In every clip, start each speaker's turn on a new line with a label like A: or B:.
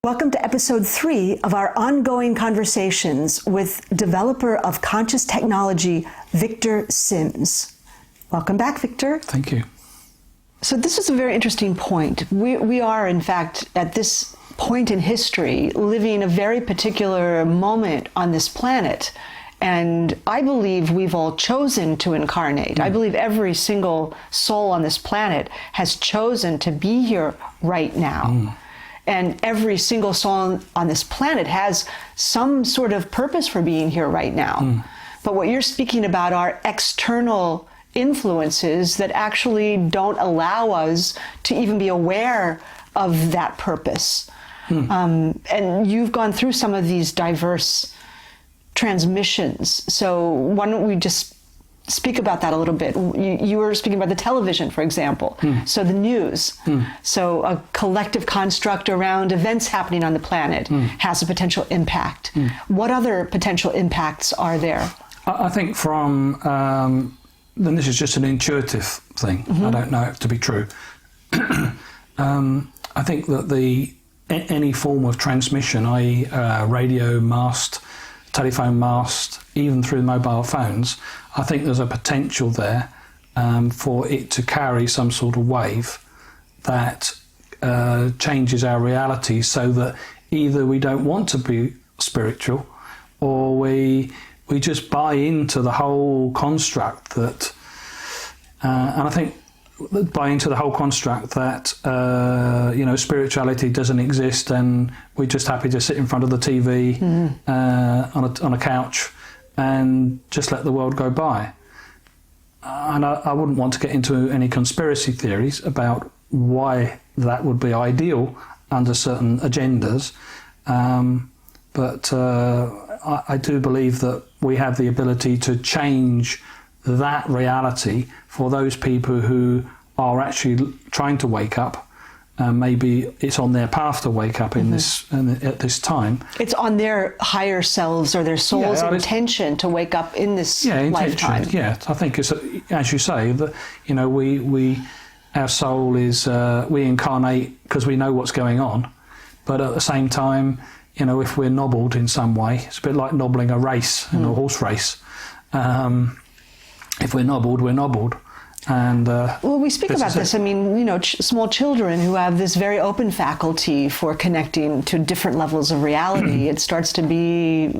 A: Welcome to episode 3 of our ongoing conversations with developer of conscious technology, Victor Sims. Welcome back, Victor.
B: Thank you.
A: So this is a very interesting point. We are, in fact, at this point in history, living a very particular moment on this planet. And I believe we've all chosen to incarnate. I believe every single soul on this planet has chosen to be here right now. And every single soul on this planet has some sort of purpose for being here right now. But what you're speaking about are external influences that actually don't allow us to even be aware of that purpose. And you've gone through some of these diverse transmissions. So why don't we just speak about that a little bit? You were speaking about the television, for example. So the news. So a collective construct around events happening on the planet has a potential impact. What other potential impacts are there?
B: I think from, then this is just an intuitive thing. I don't know it to be true. I think that any form of transmission, i.e. radio mast, telephone mast, even through mobile phones, I think there's a potential there for it to carry some sort of wave that changes our reality, so that either we don't want to be spiritual, or we just buy into the whole construct that, and I think buy into the whole construct that spirituality doesn't exist, and we're just happy to sit in front of the TV on a couch and just let the world go by. And I wouldn't want to get into any conspiracy theories about why that would be ideal under certain agendas, but I do believe that we have the ability to change that reality for those people who are actually trying to wake up. Maybe it's on their path to wake up at this time.
A: It's on their higher selves or their soul's intention to wake up in this lifetime.
B: Yeah, I think it's, as you say, that our soul is, we incarnate because we know what's going on, but at the same time, if we're nobbled in some way, it's a bit like nobbling a race in a horse race. If we're nobbled, we're nobbled. And
A: well, we speak about this. I mean, small children who have this very open faculty for connecting to different levels of reality, it starts to be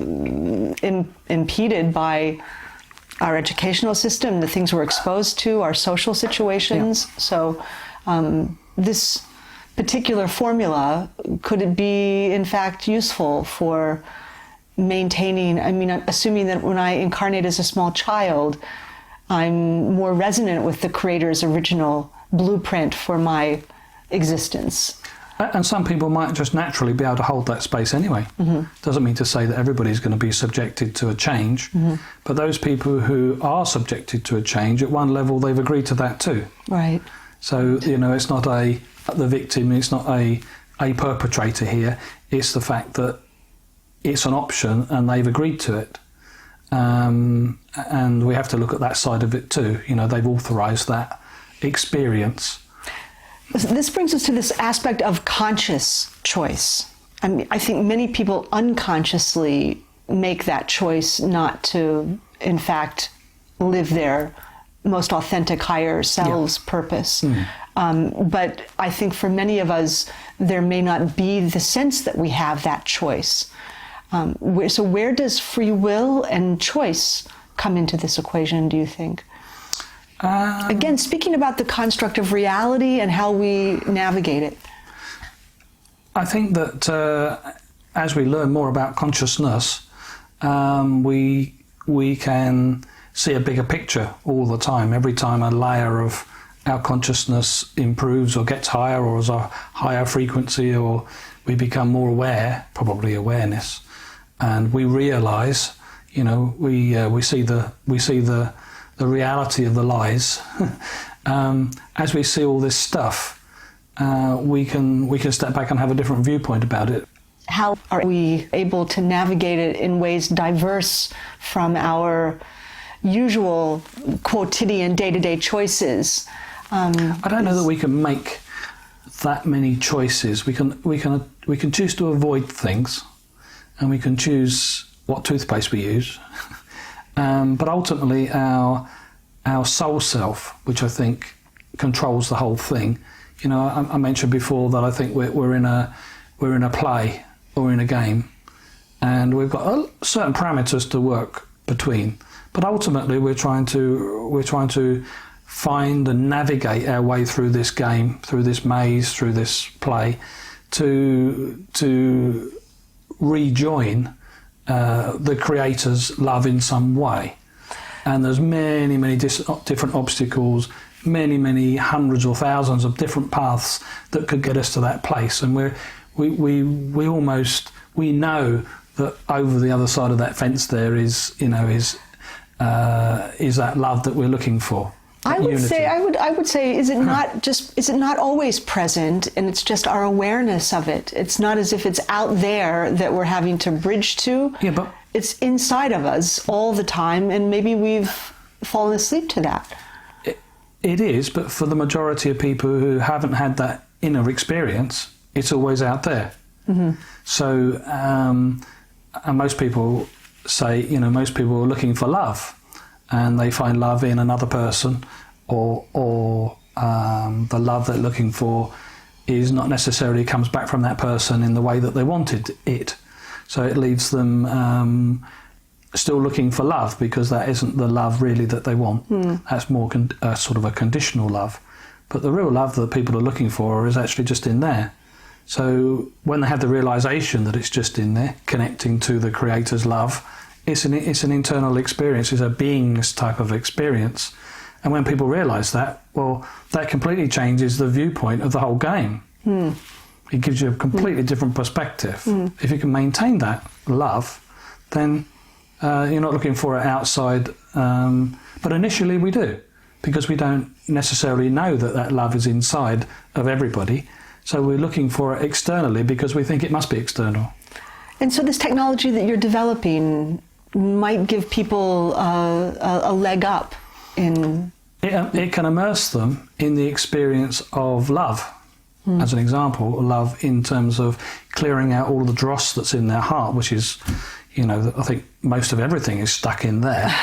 A: impeded by our educational system, the things we're exposed to, our social situations. So this particular formula, could it be, in fact, useful for maintaining, assuming that when I incarnate as a small child, I'm more resonant with the Creator's original blueprint for my existence.
B: And some people might just naturally be able to hold that space anyway. Doesn't mean to say that everybody's going to be subjected to a change, but those people who are subjected to a change, at one level they've agreed to that too.
A: Right.
B: So, it's not the victim, it's not a perpetrator here, it's the fact that it's an option and they've agreed to it. And we have to look at that side of it too. They've authorized that experience.
A: This brings us to this aspect of conscious choice. I think many people unconsciously make that choice not to, in fact, live their most authentic higher selves purpose. But I think for many of us, there may not be the sense that we have that choice. So where does free will and choice come into this equation, do you think? Again, speaking about the construct of reality and how we navigate it.
B: I think that as we learn more about consciousness, we can see a bigger picture all the time. Every time a layer of our consciousness improves or gets higher, or is a higher frequency, or we become more aware, probably awareness, and we realize, we see the reality of the lies. As we see all this stuff, we can step back and have a different viewpoint about it.
A: How are we able to navigate it in ways diverse from our usual quotidian day-to-day choices?
B: I don't know that we can make that many choices. We can choose to avoid things, and we can choose what toothpaste we use. But ultimately, our soul self, which I think controls the whole thing. You know, I mentioned before that I think we're in a play or in a game, and we've got certain parameters to work between. But ultimately, we're trying to find and navigate our way through this game, through this maze, through this play, to rejoin the creator's love in some way. And there's many different obstacles, many hundreds or thousands of different paths that could get us to that place. And we know that over the other side of that fence there is that love that we're looking for.
A: I would say, is it not always present, and it's just our awareness of it? It's not as if it's out there that we're having to bridge to.
B: Yeah, but
A: it's inside of us all the time, and maybe we've fallen asleep to that.
B: It is, but for the majority of people who haven't had that inner experience, it's always out there. Mm-hmm. So, and most people say, most people are looking for love, and they find love in another person, or the love they're looking for is not necessarily comes back from that person in the way that they wanted it. So it leaves them still looking for love, because that isn't the love really that they want. That's more sort of a conditional love. But the real love that people are looking for is actually just in there. So when they have the realisation that it's just in there, connecting to the Creator's love, it's an internal experience, it's a beingness type of experience. And when people realise that, well, that completely changes the viewpoint of the whole game. It gives you a completely different perspective. If you can maintain that love, then you're not looking for it outside. But initially we do, because we don't necessarily know that love is inside of everybody. So we're looking for it externally because we think it must be external.
A: And so this technology that you're developing might give people a leg up in...
B: It can immerse them in the experience of love. As an example, love in terms of clearing out all the dross that's in their heart, which is, I think most of everything is stuck in there.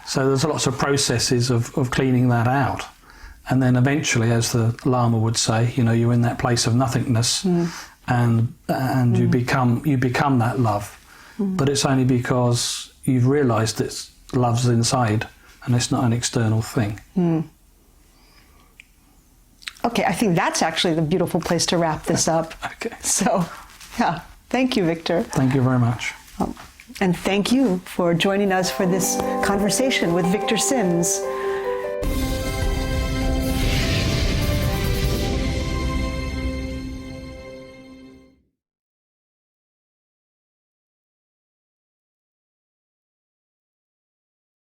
B: So there's lots of processes of cleaning that out. And then eventually, as the Lama would say, you're in that place of nothingness, and you become that love. But it's only because you've realised that love's inside and it's not an external thing.
A: Okay, I think that's actually the beautiful place to wrap this up.
B: Okay.
A: So, yeah, thank you, Victor.
B: Thank you very much.
A: And thank you for joining us for this conversation with Victor Sims.